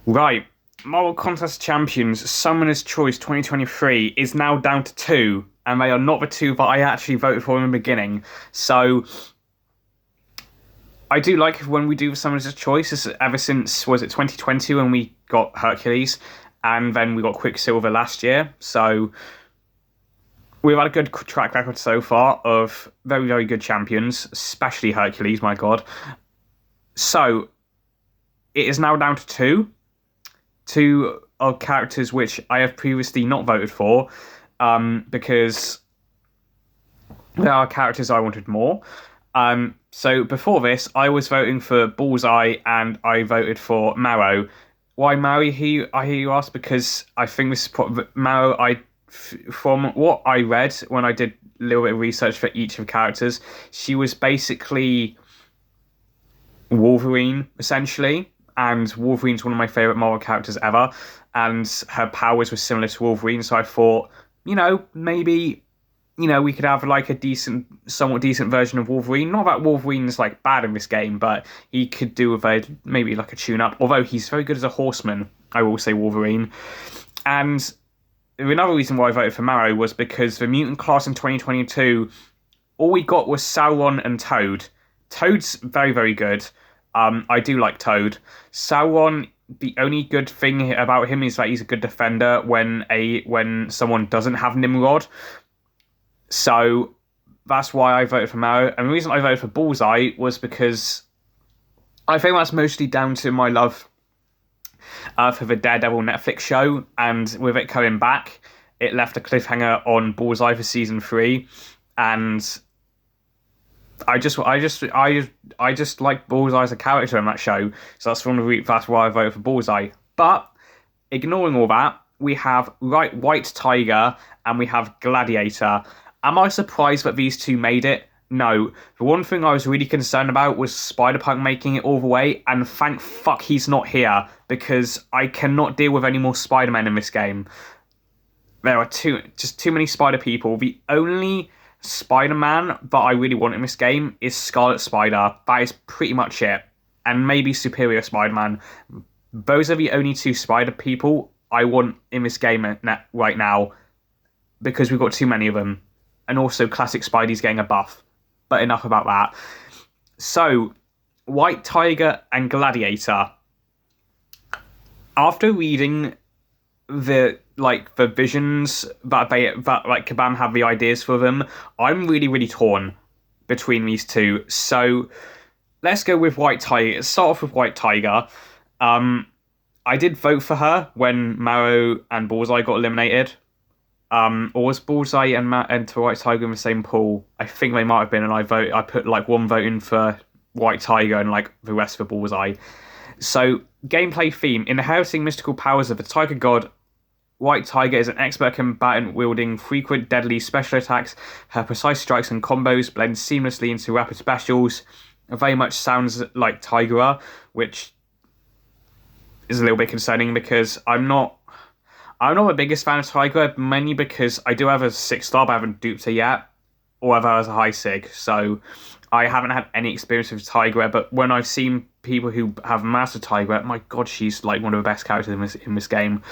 Right. Moral Contest Champions Summoner's Choice 2023 is now down to two, and they are not the two that I actually voted for in the beginning. So I do like when we do the Summoner's Choice, ever since, was it 2020 when we got Hercules, and then we got Quicksilver last year. So we've had a good track record so far of very, very good champions, especially Hercules, my god. So it is now down to two of characters which I have previously not voted for, because there are characters I wanted more. So before this, I was voting for Bullseye and I voted for Marrow. Why Marrow? I hear you ask, because I think this is Marrow. From what I read when I did a little bit of research for each of the characters, she was basically Wolverine, essentially. And Wolverine's one of my favourite Marvel characters ever, and her powers were similar to Wolverine, so I thought, maybe, we could have like a somewhat decent version of Wolverine. Not that Wolverine's like bad in this game, but he could do with maybe like a tune-up, although he's very good as a horseman, I will say Wolverine. And another reason why I voted for Marrow was because the mutant class in 2022, all we got was Sauron and Toad. Toad's very, very good. I do like Toad. Sauron, the only good thing about him is that he's a good defender when someone doesn't have Nimrod. So that's why I voted for Marrow. And the reason I voted for Bullseye was because I think that's mostly down to my love for the Daredevil Netflix show, and with it coming back, it left a cliffhanger on Bullseye for season 3, and I just like Bullseye as a character in that show, so that's why I voted for Bullseye. But ignoring all that, we have White Tiger and we have Gladiator. Am I surprised that these two made it? No. The one thing I was really concerned about was Spider-Punk making it all the way, and thank fuck he's not here, because I cannot deal with any more Spider-Men in this game. There are too many Spider people. The only Spider-Man that I really want in this game is Scarlet Spider. That is pretty much it. And maybe Superior Spider-Man. Those are the only two Spider people I want in this game right now, because we've got too many of them. And also Classic Spidey's getting a buff. But enough about that. So, White Tiger and Gladiator. After reading the visions that Kabam have the ideas for them, I'm really, really torn between these two. So let's go with White Tiger. Let's start off with White Tiger. I did vote for her when Marrow and Bullseye got eliminated. Or was Bullseye and White Tiger in the same pool? I think they might have been, and I put one vote in for White Tiger and the rest for Bullseye. So, gameplay theme. Inheriting mystical powers of the Tiger God, White Tiger is an expert combatant wielding frequent deadly special attacks. Her precise strikes and combos blend seamlessly into rapid specials. It very much sounds like Tigera, which is a little bit concerning because I'm not the biggest fan of Tigera, mainly because I do have a 6-star, but I haven't duped her yet, or have her as a high sig, so I haven't had any experience with Tigera, but when I've seen people who have mastered Tigera, my god, she's like one of the best characters in this game.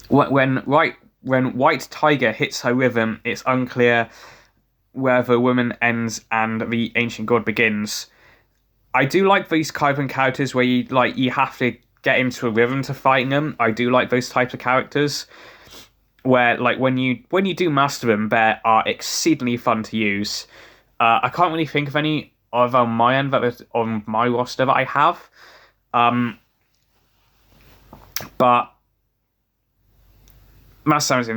When White Tiger hits her rhythm, it's unclear where the woman ends and the ancient god begins. I do like these type of characters where you have to get into a rhythm to fighting them. I do like those types of characters where when you do master them, they are exceedingly fun to use. I can't really think of any on my end on my roster that I have, but that sounds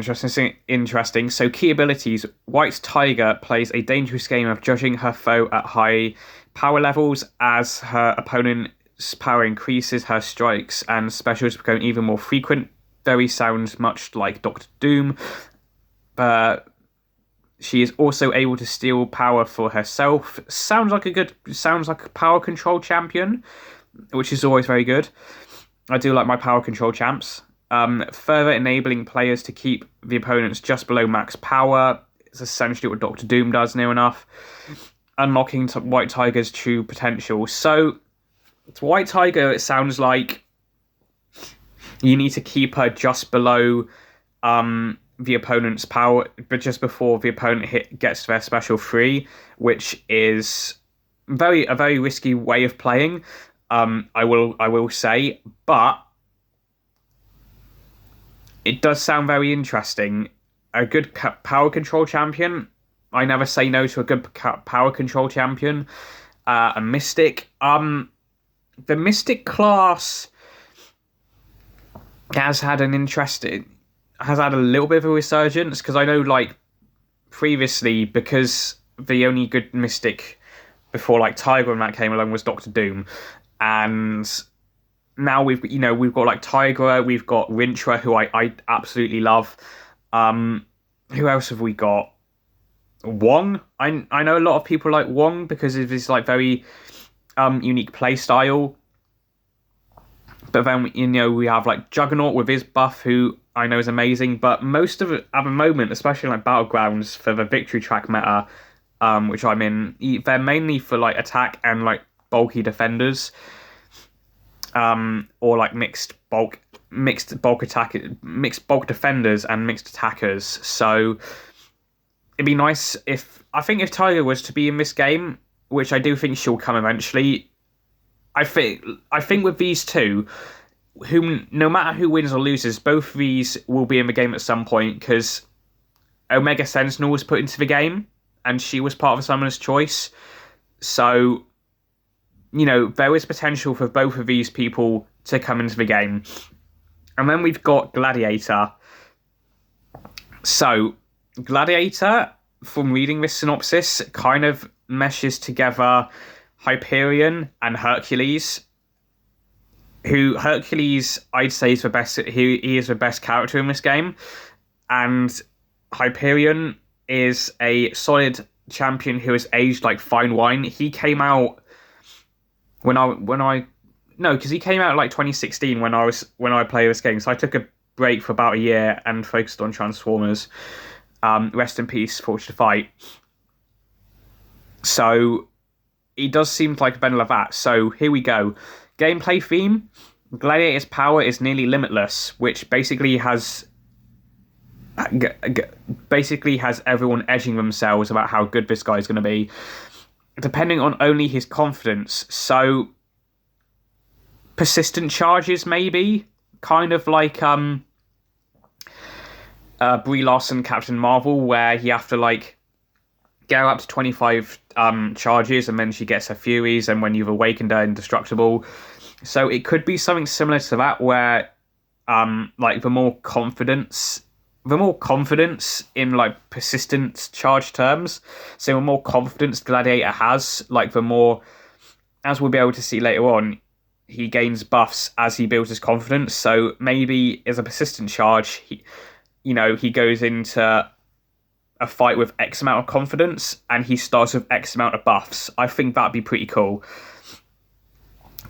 interesting. So, key abilities. White Tiger plays a dangerous game of judging her foe at high power levels. As her opponent's power increases, her strikes and specials become even more frequent. Very sounds much like Doctor Doom. She is also able to steal power for herself. Sounds like a power control champion, which is always very good. I do like my power control champs. Further enabling players to keep the opponents just below max power. It's essentially what Doctor Doom does, near enough. Unlocking White Tiger's true potential. So, to White Tiger, it sounds like You need to keep her just below the opponent's power, but just before the opponent gets their special 3, which is a very risky way of playing. I will say, but it does sound very interesting. A good power control champion. I never say no to a good power control champion. A mystic. The mystic class has had a little bit of a resurgence, because I know, like, previously, because the only good mystic before, like, Tiger and that came along was Doctor Doom, and now we've got like Tigra, we've got Rintra, who I absolutely love. Who else have we got? Wong. I know a lot of people like Wong because of his like very unique play style. But then we have like Juggernaut with his buff, who I know is amazing. But most of it at the moment, especially like Battlegrounds for the victory track meta, which I'm in, they're mainly for like attack and like bulky defenders. Or like mixed bulk defenders and mixed attackers. So it'd be nice if Tiger was to be in this game, which I do think she'll come eventually. I think with these two, no matter who wins or loses, both of these will be in the game at some point, because Omega Sentinel was put into the game and she was part of the Summoner's Choice. So there is potential for both of these people to come into the game. And then we've got Gladiator. So, Gladiator, from reading this synopsis, kind of meshes together Hyperion and Hercules. Hercules, I'd say, is the best. He is the best character in this game. And Hyperion is a solid champion who has aged like fine wine. He came out because he came out like 2016 when I played this game. So I took a break for about a year and focused on Transformers. Rest in peace, Forged to Fight. So he does seem like a bundle of that. So here we go. Gameplay theme: Gladiator's power is nearly limitless, which basically has everyone edging themselves about how good this guy is going to be, depending on only his confidence. So persistent charges, maybe, kind of like Brie Larson, Captain Marvel, where you have to like get her up to 25 charges, and then she gets her Furies, and when you've awakened her, indestructible. So it could be something similar to that, where like the more confidence in like persistent charge terms. So the more confidence Gladiator has, like the more, as we'll be able to see later on, he gains buffs as he builds his confidence. So maybe as a persistent charge, he goes into a fight with X amount of confidence and he starts with X amount of buffs. I think that'd be pretty cool.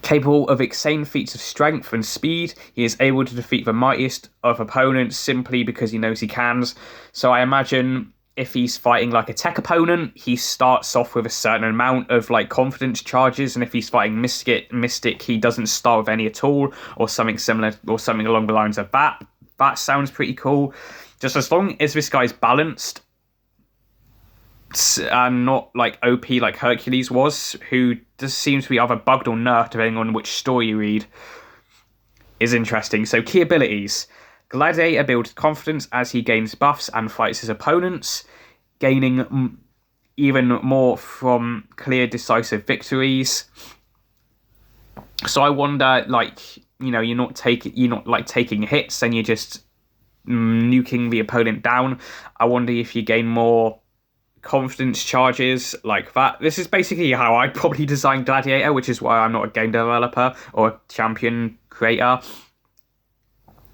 Capable of insane feats of strength and speed, he is able to defeat the mightiest of opponents simply because he knows he can. So I imagine if he's fighting like a tech opponent, he starts off with a certain amount of like confidence charges, and if he's fighting Mystic, he doesn't start with any at all, or something similar, or something along the lines of that. That sounds pretty cool. Just as long as this guy's balanced and not like OP like Hercules was, who does seem to be either bugged or nerfed depending on which story you read, is interesting. So key abilities: Gladiator builds confidence as he gains buffs and fights his opponents, gaining even more from clear, decisive victories. So I wonder, like, you're not taking hits and you're just nuking the opponent down. I wonder if you gain more confidence charges like that. This is basically how I'd probably design Gladiator, which is why I'm not a game developer or a champion creator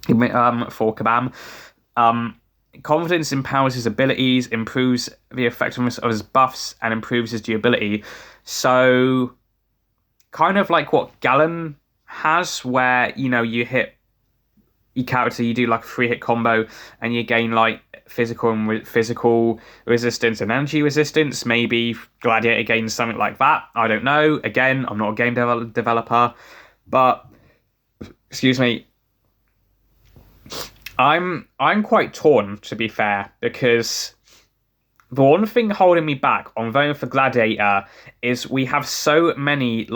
for Kabam. Confidence empowers his abilities, improves the effectiveness of his buffs, and improves his durability. So kind of like what Galen has, where you hit your character, you do like a 3-hit combo and you gain like physical resistance and energy resistance. Maybe Gladiator gains something like that. I don't know. Again, I'm not a game developer, but excuse me, I'm quite torn, to be fair, because the one thing holding me back on voting for Gladiator is we have so many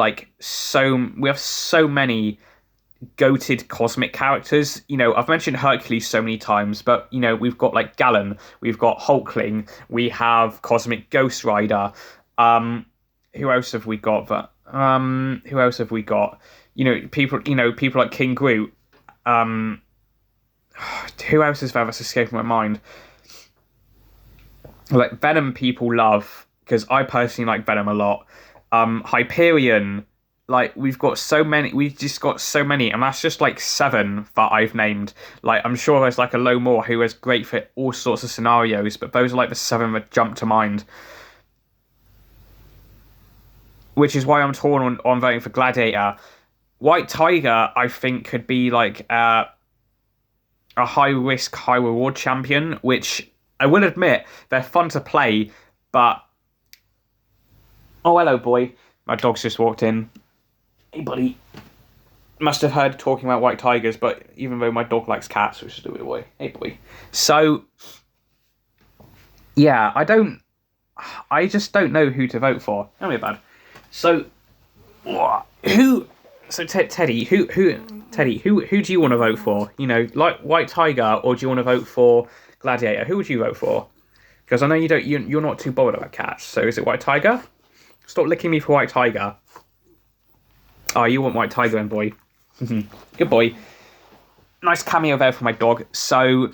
goated cosmic characters. You know, I've mentioned Hercules so many times, but you know, we've got like Gallon, we've got Hulkling, we have Cosmic Ghost Rider. Who else have we got? Who else have we got? People like King Groot. Who else is there that's escaping my mind? Like Venom, people love because I personally like Venom a lot. Hyperion, like we've just got so many, and that's just like 7 that I've named. Like I'm sure there's like a load more who is great for all sorts of scenarios, but those are like the 7 that jump to mind. Which is why I'm torn on voting for Gladiator. White Tiger, I think, could be like a high risk, high reward champion, which I will admit they're fun to play, but oh hello boy, my dog's just walked in. Hey buddy, must have heard talking about white tigers, but even though my dog likes cats, which is a weird boy. Hey boy. So yeah, I just don't know who to vote for. Not really bad. So who? So Teddy, who do you want to vote for? You know, like White Tiger, or do you want to vote for Gladiator? Who would you vote for? Because I know you're not too bothered about cats. So is it White Tiger? Stop licking me for White Tiger. Oh, you want White Tiger then, boy. Good boy. Nice cameo there for my dog. So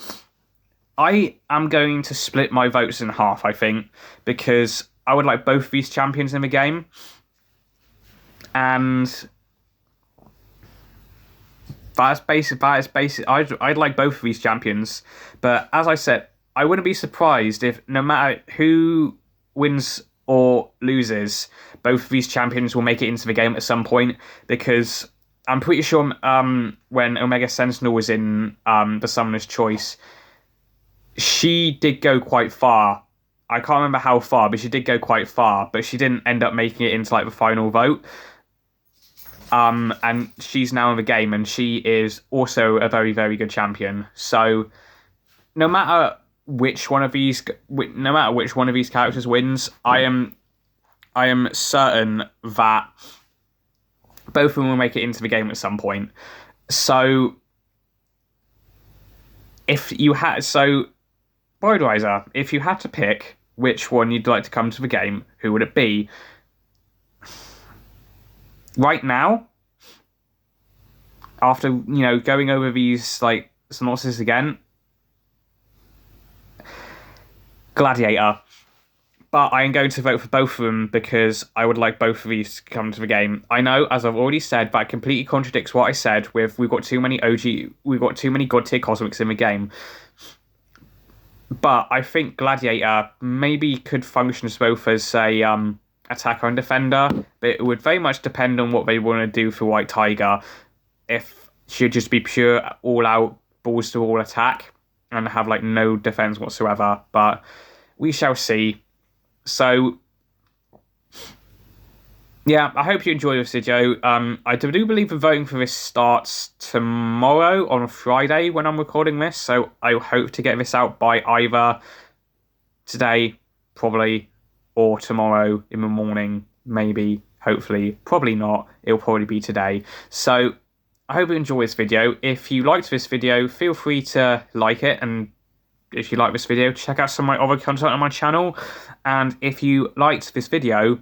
I am going to split my votes in half, I think, because I would like both of these champions in the game. And that's basic. I'd like both of these champions, but as I said, I wouldn't be surprised if no matter who wins or loses, both of these champions will make it into the game at some point. Because I'm pretty sure when Omega Sentinel was in the Summoner's Choice, she did go quite far. I can't remember how far, but she did go quite far. But she didn't end up making it into like the final vote. And she's now in the game, and she is also a very, very good champion. So, no matter which one of these characters wins, I am certain that both of them will make it into the game at some point. So, Brideriser, if you had to pick which one you'd like to come to the game, who would it be? Right now, after going over these like synopsis again, Gladiator. But I am going to vote for both of them because I would like both of these to come to the game. I know, as I've already said, that completely contradicts what I said with we've got too many god tier cosmics in the game. But I think Gladiator maybe could function as both as a attacker and defender, but it would very much depend on what they want to do for White Tiger. If she'd just be pure all-out balls to all attack and have like no defense whatsoever, but we shall see. So yeah, I hope you enjoyed this video. I do believe the voting for this starts tomorrow on Friday when I'm recording this, so I hope to get this out by either today, probably, or tomorrow in the morning, maybe, hopefully, probably not. It'll probably be today. So I hope you enjoy this video. If you liked this video, feel free to like it, and if you like this video, check out some of my other content on my channel. And if you liked this video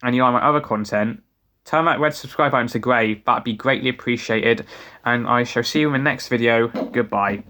and you like my other content, turn that red subscribe button to grey. That'd be greatly appreciated. And I shall see you in the next video. Goodbye.